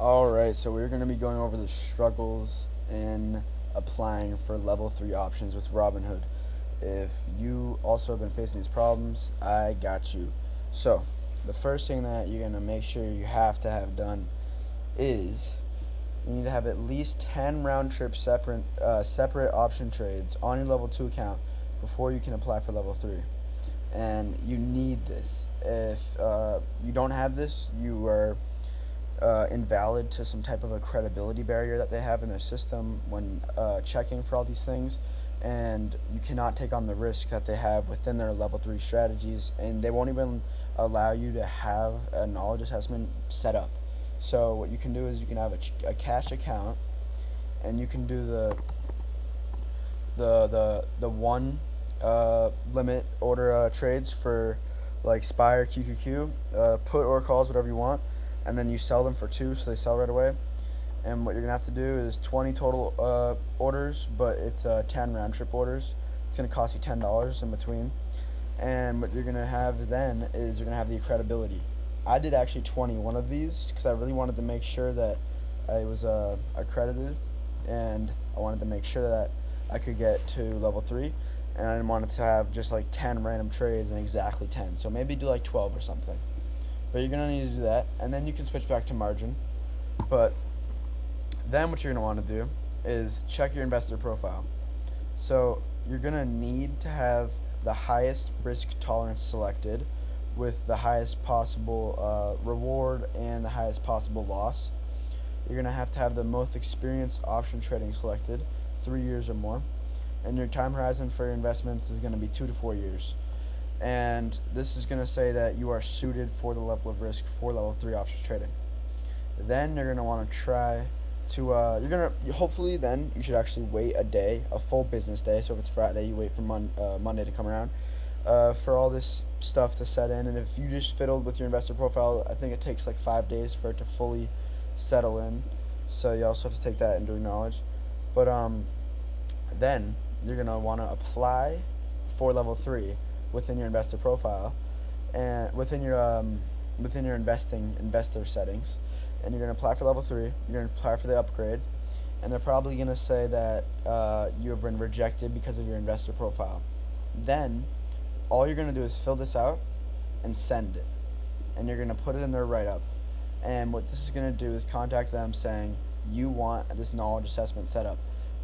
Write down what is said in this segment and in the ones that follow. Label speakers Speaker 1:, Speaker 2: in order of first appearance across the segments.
Speaker 1: Alright, so we're going to be going over the struggles in applying for level 3 options with Robinhood. If you also have been facing these problems, I got you. So, the first thing that you're going to make sure you have to have done is you need to have at least 10 round trip separate option trades on your level 2 account before you can apply for level 3. And you need this. If you don't have this, you are invalid to some type of a credibility barrier that they have in their system when checking for all these things, and you cannot take on the risk that they have within their level 3 strategies, and they won't even allow you to have a knowledge assessment set up. So what you can do is you can have a cash account, and you can do the one limit order trades for like SPY or QQQ, put or calls, whatever you want, and then you sell them for 2, so they sell right away. And what you're gonna have to do is 20 total orders, but it's 10 round trip orders. It's gonna cost you $10 in between. And what you're gonna have then is you're gonna have the credibility. I did actually 21 of these because I really wanted to make sure that I was accredited, and I wanted to make sure that I could get to level 3, and I didn't want it to have just like 10 random trades and exactly 10. So maybe do like 12 or something. But you're going to need to do that, and then you can switch back to margin. But then what you're going to want to do is check your investor profile. So you're going to need to have the highest risk tolerance selected with the highest possible reward and the highest possible loss. You're going to have the most experienced option trading selected, 3 years or more. And your time horizon for your investments is going to be 2 to 4 years. And this is going to say that you are suited for the level of risk for level 3 options trading. Then you're going to want to try to, hopefully then you should actually wait a day, a full business day. So if it's Friday, you wait for Monday to come around for all this stuff to set in. And if you just fiddled with your investor profile, I think it takes like 5 days for it to fully settle in. So you also have to take that into knowledge. But then you're going to want to apply for level 3 within your investor profile and within your investor settings, and you're going to apply for level 3. You're going to apply for the upgrade, and they're probably going to say that you have been rejected because of your investor profile. Then all you're going to do is fill this out and send it, and you're going to put it in their write-up. And what this is going to do is contact them saying you want this knowledge assessment set up.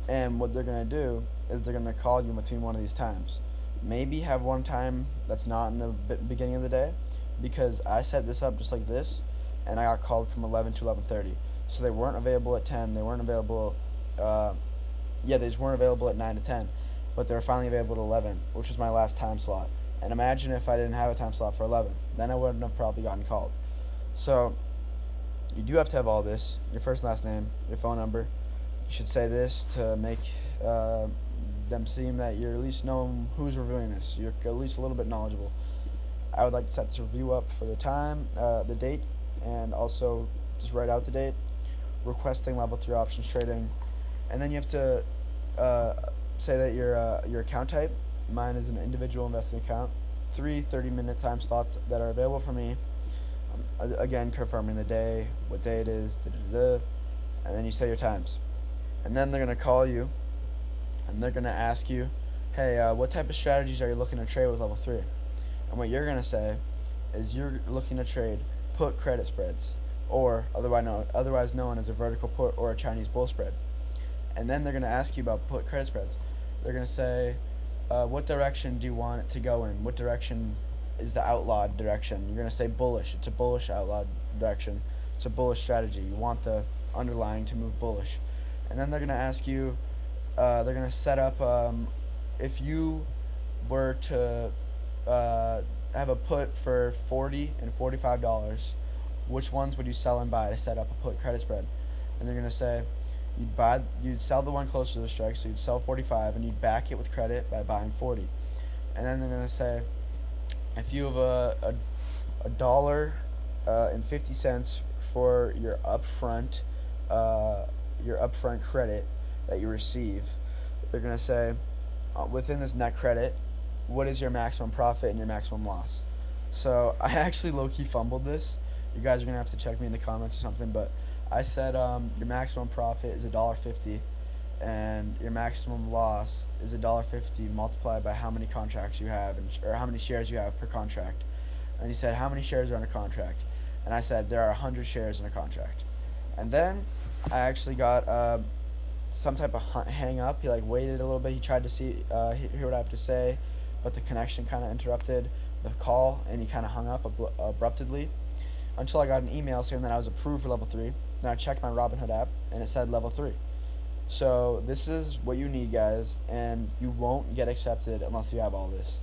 Speaker 1: And what they're going to do is they're going to call you between one of these times. Maybe have one time that's not in the beginning of the day, because I set this up just like this, and I got called from 11 to 11:30. So they weren't available at 10. They weren't available. They just weren't available at 9 to 10, but they were finally available at 11, which was my last time slot. And imagine if I didn't have a time slot for 11, then I wouldn't have probably gotten called. So you do have to have all this: your first and last name, your phone number. You should say this to make them seem that you're at least knowing who's reviewing this. You're at least a little bit knowledgeable. I would like to set this review up for the time, the date, and also just write out the date, requesting level 3 options trading, and then you have to say that your account type. Mine is an individual investing account. 3 30-minute time slots that are available for me. Again, confirming the day, what day it is, and then you say your times. And then they're going to call you, and they're going to ask you, hey, what type of strategies are you looking to trade with level 3? And what you're going to say is you're looking to trade put credit spreads, or otherwise known as a vertical put or a Chinese bull spread. And then they're going to ask you about put credit spreads. They're going to say, what direction do you want it to go in? What direction is the outlawed direction? You're going to say bullish. It's a bullish outlawed direction. It's a bullish strategy. You want the underlying to move bullish. And then they're going to ask you, they're going to set up, if you were to have a put for $40 and $45, which ones would you sell and buy to set up a put credit spread? And they're going to say you'd sell the one closer to the strike, so you'd sell 45 and you'd back it with credit by buying 40. And then they're going to say if you have a dollar and 50 cents for your upfront credit that you receive, they're going to say within this net credit, what is your maximum profit and your maximum loss? So I actually low-key fumbled this. You guys are going to have to check me in the comments or something, but I said your maximum profit is $1.50, and your maximum loss is $1.50 multiplied by how many contracts you have, or how many shares you have per contract. And he said, how many shares are in a contract? And I said, there are 100 shares in a contract. And then I actually got some type of hang up. He like waited a little bit. He tried to hear what I have to say, but the connection kind of interrupted the call, and he kind of hung up abruptly until I got an email saying that I was approved for level 3. Then I checked my Robinhood app, and it said level 3. So this is what you need, guys, and you won't get accepted unless you have all this.